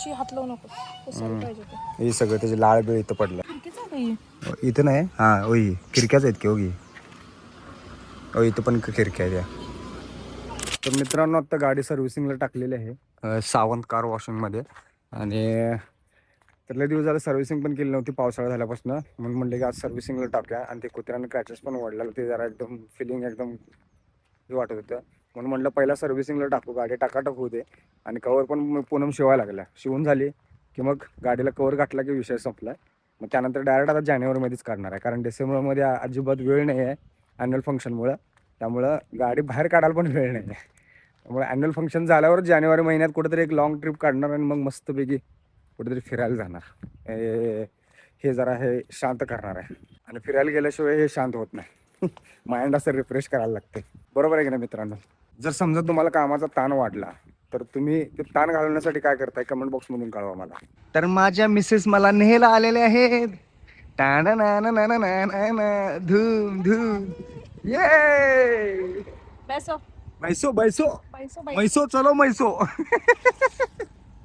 शी हात लावू नको. पुसायला पाहिजे ते. हे सगळं त्याची लाळ बिळ इथं पडलं. खिडकीच आहे बाई. इथं नाही. हा ओही खिडक्याच आहेत की ओगी. इथं पण खिडक्या आहेत या. तर मित्रांनो आता गाडी सर्व्हिसिंगला टाकलेली आहे सावंत कार वॉशिंगमध्ये. आणि तर लय दिवस झालं सर्व्हिसिंग पण केली नव्हती पावसाळा झाल्यापासून. म्हणून म्हणले की आज सर्व्हिसिंगला टाकूया. आणि ते कुत्र्यानं क्रॅचेस पण ओढलेलं ते जरा एकदम फिलिंग एकदम हे वाटत होतं. म्हणून म्हटलं पहिला सर्व्हिसिंगला टाकू. गाडी टाकाटाक होऊ दे. आणि कवर पण पूनम शिवायला लागला. शिवून झाली की मग गाडीला कवर घातला की विषय संपला. मग त्यानंतर डायरेक्ट आता जानेवारीमध्येच करणार आहे. कारण डिसेंबरमध्ये अजिबात वेळ नाही आहे ॲन्युअल फंक्शनमुळं. त्यामुळं गाडी बाहेर काढायला पण वेळ नाही आहे. त्यामुळे ॲन्युअल फंक्शन झाल्यावर जानेवारी महिन्यात कुठेतरी एक लॉंग ट्रिप काढणार आणि मग मस्तपैकी कुठेतरी फिरायला जाणार. हे जरा हे शांत करणार आहे. आणि फिरायला गेल्याशिवाय हे शांत होत नाही. माइंड असं रिफ्रेश करायला लागते. बरोबर आहे की नाही मित्रांनो. जर समजा तुम्हाला कामाचा ताण वाढला तर तुम्ही ते ताण घालवण्यासाठी काय करताय कमेंट बॉक्समधून कळवा मला. तर माझ्या मिसेस मला नेहायला आलेले आहेत. धूम धूम ये बैसो मैसो बैसो बैसो बाई. मैसो चलो मैसो.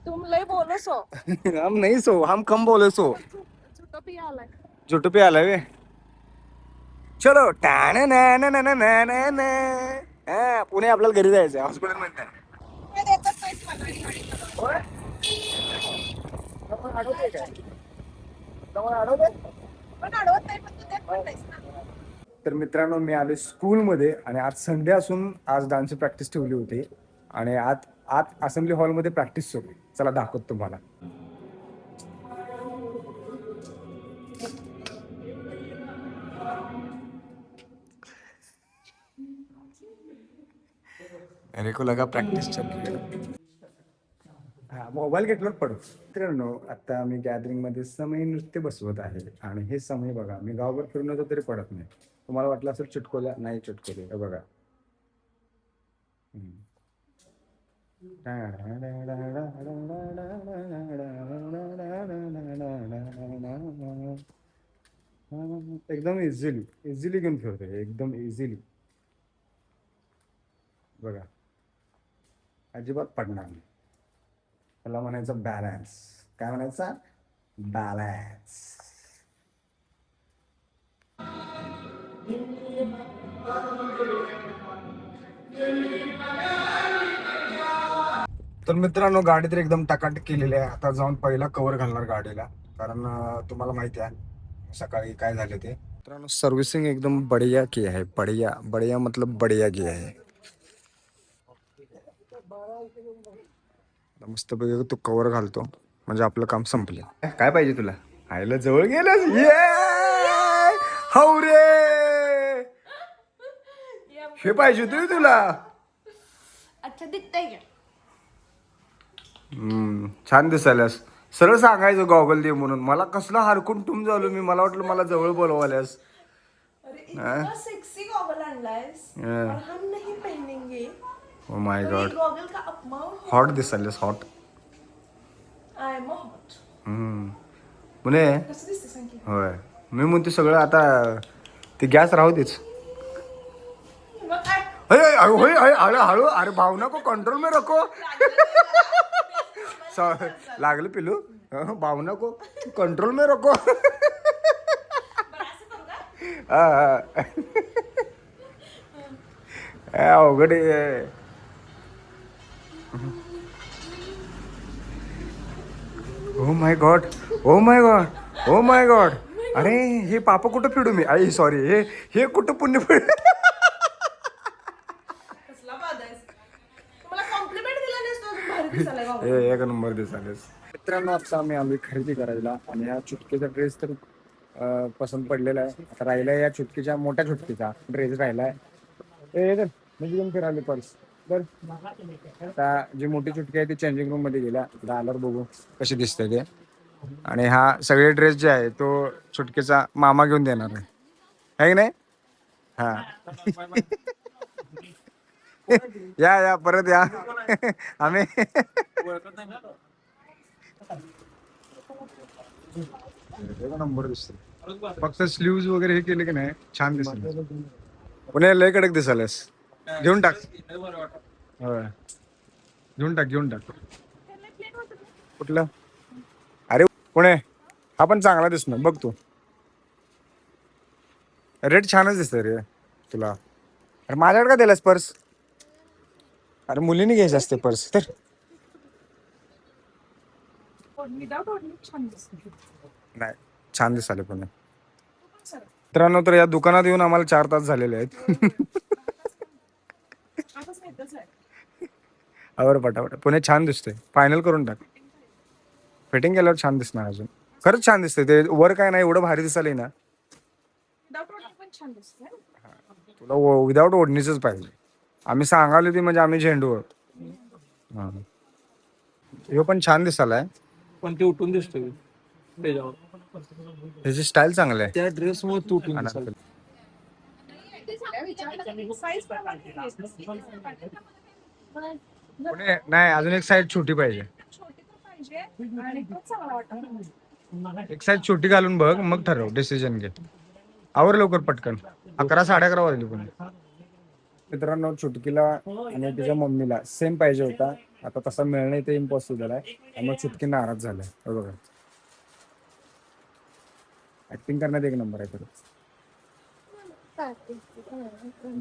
तुम लय बोलो सो. हम नहीं सो हम कम बोले सो. झुटो पी आलाय. झुटू पे आला वे. चलो पुणे आपल्याला घरी जायचंय हॉस्पिटल मध्ये. तर मित्रांनो मी आलो स्कूलमध्ये आणि आज संडे असून आज डान्सची प्रॅक्टिस ठेवली होती. आणि आत असेंब्ली हॉलमध्ये प्रॅक्टिस सुरू. चला दाखवतो तुम्हाला. मेरे को लगा प्रॅक्टिस चल रही है. हा मोबाईल घेतलं पडू. मित्रांनो आता मी गॅदरिंगमध्ये समय नृत्य बसवत आहे. आणि हे समय बघा मी गावभर फिरून होतो तरी पडत नाही. तुम्हाला वाटलं असेल चुटकोल्या नाही चुटकोले हे बघा. एकदम इझिली घेऊन फिरतोय एकदम इझिली. बघा अजिबात पडणार नाही. त्याला म्हणायचं बॅलन्स. काय म्हणायचं बॅलन्स. तर मित्रांनो गाडी तर एकदम टकाटक केलेली आहे. आता जाऊन पहिला कवर घालणार गाडीला. कारण तुम्हाला माहिती आहे सकाळी काय झाले ते. मित्रांनो सर्व्हिसिंग एकदम बढिया की आहे. बढिया बढिया मतलब बढिया की आहे. मस्त पैकी तू कवर घालतो म्हणजे आपलं काम संपलं. काय पाहिजे तुला. आईला जवळ गेलास. हवरे हे पाहिजे तुला. अच्छा दिखतंय का. छान दिसायलास. सरळ सांगायचं गॉगल दे म्हणून. मला कसला हरकून टुम झालो मी. मला वाटलं मला जवळ बोलवाल्यास. इतना सेक्सी गॉगल आणलायस और हम नहीं पहनेंगे. ओ माय गॉड गॉगल का अपमान. हॉट दिसायलास हॉट. I am hot. म्हणे कसं दिसते सांग की. होय मी म्हणते सगळं आता ते गॅस राहू देच. मग काय हळू अरे भावना को कंट्रोल में रखो. लागलं पिलू. भावना को कंट्रोल में रखो. अवघड आहे. Oh my God oh my God oh my God. अरे हे पाप कुठं फिडू मी. आई सॉरी हे कुठं पुण्य फिड. कसला बाद आहेस. तुम्हाला कॉम्प्लिमेंट दिला नाहीस तो अजून भारी दिसायला गॉगल. एक नंबर दिसायलास. मित्रांनो आता आम्ही खरेदी करायला. आणि ह्या चुटकीचा ड्रेस तर पसंत पडलेला आहे. आता राहिलाय या चुटकीच्या मोठ्या चुटकीचा ड्रेस राहिलाय. म्हणजे घेऊन फिरायला पर्स. तर आता जी मोठी चुटकी आहे ती चेंजिंग रूम मध्ये गेल्या. आल्यावर बघू कशी दिसते ते. आणि हा सगळे ड्रेस जे आहे तो चुटकीचा मामा घेऊन देणार आहे की नाही. हा या परत या. आम्ही नंबर दिसतो. फक्त स्लीव्ज वगैरे हे केले की नाही छान दिसत. पुणे लय कडक दिसायलास. घेऊन टाक. होय घेऊन टाक. कुठलं? अरे पुणे हा पण चांगला दिसणार बघ तू. रेट छानच दिसतोय रे तुला. अरे माझ्याकडे का दिलास पर्स? अरे मुलीने घ्यायची असते पर्स तर. नाही छान दिसाले पुणे. मित्रांनो तर या दुकानात येऊन आम्हाला 4 तास झालेले आहेत. आवर पटापट. पुणे छान दिसतोय. फायनल करून टाक. फिटिंग केल्यावर छान दिसणार अजून. खरंच छान दिसतंय ते. वर काय नाही एवढं भारी दिसायलंय ना. तुला विदाऊट ओढणीच पाहिजे. आम्ही सांगालो ती म्हणजे आम्ही झेंडू आहोत. हा. ह्यो पण छान दिसालाय. पण ते उठून दिसतोय त्याच्यावर. त्याची स्टाईल चांगली आहे. त्या ड्रेस मुळे तुटून दिसतो. पुणे नाही अजून एक साईड छोटी पाहिजे. एक साईड छोटी घालून बघ मग ठरव डिसिजन घे. आवर लवकर पटकन. 11 11:30 वाजले पुणे. मित्रांनो चुटकीला आणि तिच्या मम्मीला सेम पाहिजे होता. आता तसा मिळणं ते इम्पॉसिबल आहे. त्यामुळे चुटकी नाराज झालाय. बघा ऍक्टिंग करण्यात एक नंबर आहे.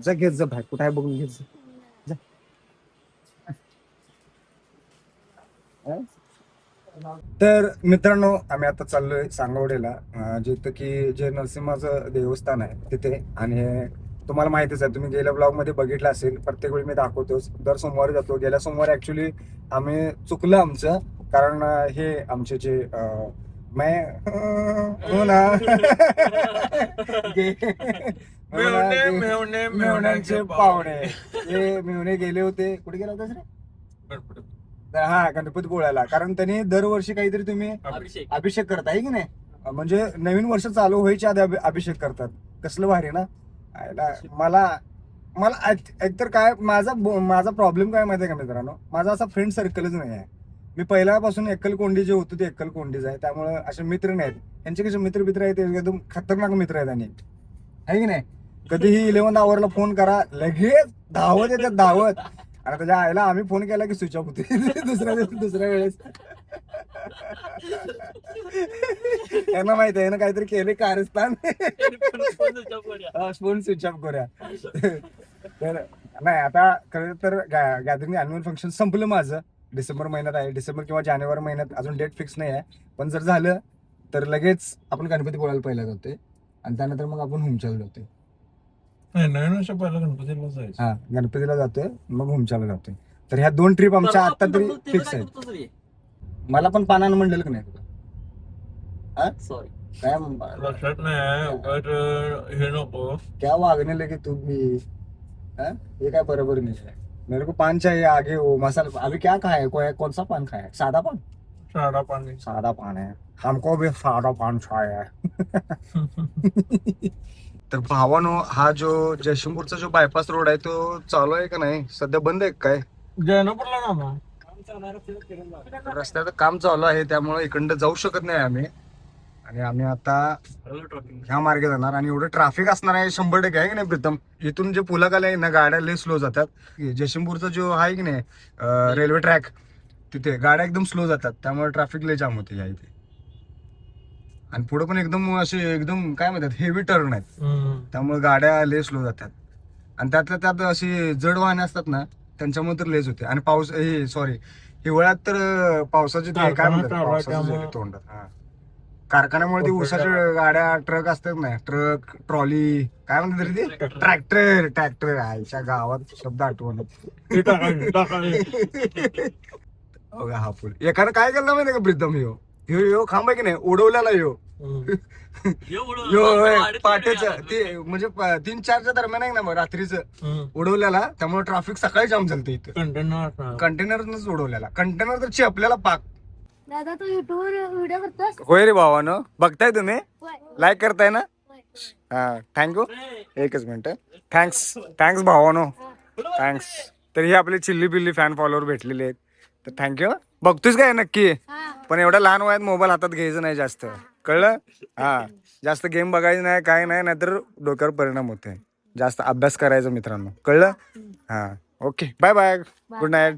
जा घेत जा बाहेर कुठे आहे बघून घेत जा. तर मित्रांनो आम्ही आता चाललोय सांगवडेला, जिथं की जे नरसिंहाचं देवस्थान आहे तिथे. आणि तुम्हाला माहितीच आहे, तुम्ही गेल्या ब्लॉग मध्ये बघितलं असेल, प्रत्येक वेळी मी दाखवतोच. दर सोमवारी जातो. गेल्या सोमवारी ऍक्च्युली आम्ही चुकलं आमचं, कारण हे आमचे जे हो ना मेवण्यांचे पाहुणे हे मेवणे गेले होते. कुठे गेला होता रे? हा गणपती पोळ्याला. कारण त्यांनी दरवर्षी काहीतरी तुम्ही अभिषेक करताय की नाही, म्हणजे नवीन वर्ष चालू व्हायच्या आधी अभिषेक करतात. कसलं भारी ना. मला मला एकतर काय माझा प्रॉब्लेम काय माहिती आहे का मित्रांनो, माझा असा फ्रेंड सर्कलच नाही आहे. मी पहिल्यापासून एकलकोंडी जे होतो ते एकलकोंडीच आहे. त्यामुळे असे मित्र नाहीत. यांचे कसे मित्र आहेत एकदम खतरनाक मित्र आहेत. आणि आहे की नाही, कधीही 11 आवरला फोन करा लगेच धावत येतात धावत. आणि त्याच्या आईला आम्ही फोन केला की स्विच ऑफ होते दुसऱ्या वेळेस. त्यांना माहिती आहे ना काहीतरी केले कारस्थान, फोन स्विच ऑफ करूया. तर नाही आता खरं तर गॅदरिंग अॅन्युअल फंक्शन संपलं माझं. डिसेंबर महिन्यात आहे. डिसेंबर किंवा जानेवारी महिन्यात, अजून डेट फिक्स नाही आहे. पण जर झालं तर लगेच आपण गणपती पोळ्याला पहिला जातोय आणि त्यानंतर मग आपण हुमच्याला जातोय. नवीन वर्ष पहिला गणपतीला जायचं. हा गणपतीला जातोय मग हुमच्याला जातोय. तर ह्या 2 ट्रिप आमच्या आता तरी फिक्स आहेत. मला पण पानानं म्हणलेलं की नाही तुला? सॉरी काय लक्षात नाही हे नको क्या वागने लगे तू भी. ये काय बरोबर नहीं है. मेरे को पान चाहिए आगे वो मसाला. अभी क्या खाया है? कौन सा पान खाया है? सादा पान. सादा पान है. हमको भी सादा पान खाया है. तर भावानो हा जो जयसिंगपूरचा जो बायपास रोड आहे तो चालू आहे का नाही सध्या बंद आहे काय? जयनपूरला ना रस्त्याचं काम चालू आहे त्यामुळे इकडं जाऊ शकत नाही आम्ही. आणि आम्ही आता ह्या मार्गे जाणार. आणि एवढं ट्रॅफिक असणार आहे 100% आहे की नाही प्रीतम. इथून जे पुलाखाली आहे ना गाड्या लय स्लो जातात. जयसिंगपूरचा जो आहे की नाही रेल्वे ट्रॅक, तिथे गाड्या एकदम स्लो जातात. त्यामुळे ट्रॅफिक लय जाम होते या इथे. आणि पुढे पण एकदम असे एकदम काय म्हणतात हेवी टर्न आहेत. त्यामुळे गाड्या लय स्लो जातात. आणि त्यातल्या त्यात अशी जड वाहने असतात ना त्यांच्यामुळे तर लेच होते. आणि पाऊस सॉरी हिवाळ्यात तर पावसाचे काय म्हणतात तोंडात. हा कारखान्यामुळे ते ऊसाच्या गाड्या ट्रक असतात ना, ट्रक ट्रॉली काय म्हणतात तरी ते ट्रॅक्टर आईच्या गावात शब्द आठवण. हा पूल एखादं काय केलं माहिती का प्रीतम, ह्यो खांब आहे की नाही उडवलेला ह्यो पाटेच ते म्हणजे 3-4च्या दरम्यान आहे ना रात्रीचं उडवलेला. त्यामुळे ट्रॅफिक सकाळी जाम झालं इथं. कंटेनरच उडवलेला. कंटेनर तर आपल्याला पाक. दादा तू युट्यूबवर व्हिडिओ करतोस? होय रे भावानं. बघताय तुम्ही? लाईक करताय ना? हा थँक्यू. एकच मिनिट. थँक्स भावानो. थँक्स. तर ही आपले चिल्ली पिल्ली फॅन फॉलोअर भेटलेले आहेत. तर थँक्यू. बघतोस काय नक्की? पण एवढ्या लहान वयात मोबाईल हातात घ्यायचं नाही जास्त, कळलं? हा जास्त गेम बघायचं नाही काय नाही, नाहीतर डोक्यावर परिणाम होते. जास्त अभ्यास करायचा मित्रांनो, कळलं? हा okay bye bye. Good night.